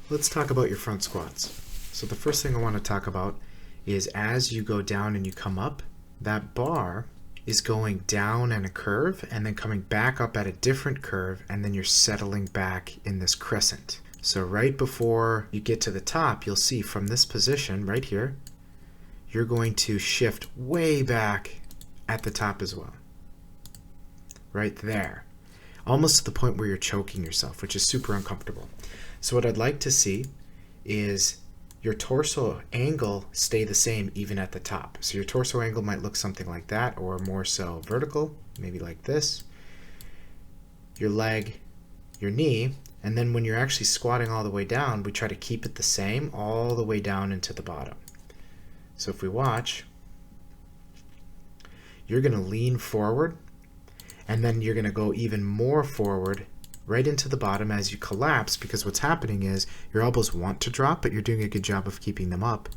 Let's talk about your front squats. So the first thing I want to talk about is as you go down and you come up, that bar is going down in a curve and then coming back up at a different curve, and then you're settling back in this crescent. So right before you get to the top, you'll see from this position right here, you're going to shift way back at the top as well. Right there. Almost to the point where you're choking yourself, which is super uncomfortable. So what I'd like to see is your torso angle stay the same even at the top. So your torso angle might look something like that, or more so vertical, maybe like this. Your leg, your knee, and then when you're actually squatting all the way down, we try to keep it the same all the way down into the bottom. So if we watch, you're going to lean forward, and then you're going to go even more forward right into the bottom as you collapse, because what's happening is your elbows want to drop, but you're doing a good job of keeping them up.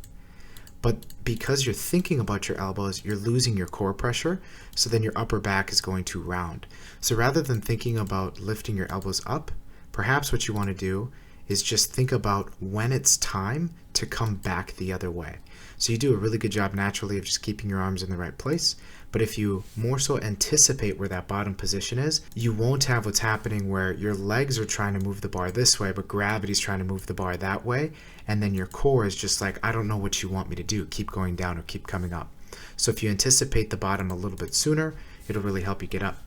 But because you're thinking about your elbows, you're losing your core pressure, so then your upper back is going to round. So rather than thinking about lifting your elbows up, perhaps what you want to do is just think about when it's time to come back the other way. So you do a really good job naturally of just keeping your arms in the right place, but if you more so anticipate where that bottom position is, you won't have what's happening where your legs are trying to move the bar this way, but gravity's trying to move the bar that way, and then your core is just like, I don't know what you want me to do, keep going down or keep coming up. So if you anticipate the bottom a little bit sooner, it'll really help you get up.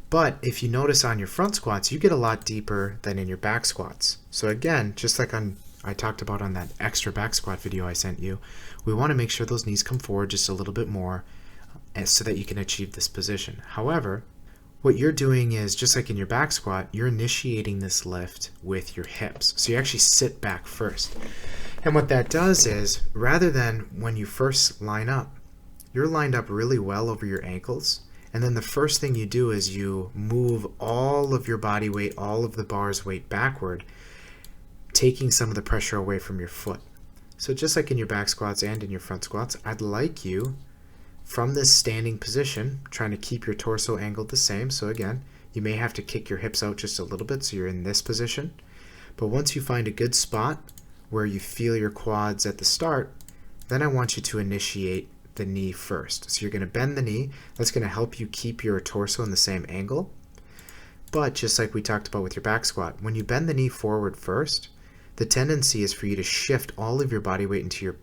But if you notice on your front squats, you get a lot deeper than in your back squats. So again, just like I talked about on that extra back squat video I sent you, we want to make sure those knees come forward just a little bit more so that you can achieve this position. However, what you're doing is, just like in your back squat, you're initiating this lift with your hips. So you actually sit back first. And what that does is, rather than when you first line up, you're lined up really well over your ankles, and then the first thing you do is you move all of your body weight, all of the bar's weight backward, taking some of the pressure away from your foot. So just like in your back squats and in your front squats, I'd like you, from this standing position, trying to keep your torso angled the same. So again, you may have to kick your hips out just a little bit so you're in this position. But once you find a good spot where you feel your quads at the start, then I want you to initiate the knee first. So you're going to bend the knee. That's going to help you keep your torso in the same angle. But just like we talked about with your back squat, when you bend the knee forward first, the tendency is for you to shift all of your body weight into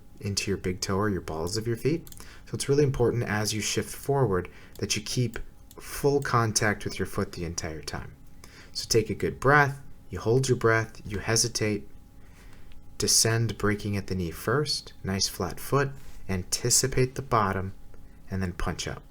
your big toe or your balls of your feet. So it's really important as you shift forward that you keep full contact with your foot the entire time. So take a good breath, you hold your breath, you hesitate, descend breaking at the knee first, nice flat foot, anticipate the bottom, and then punch up.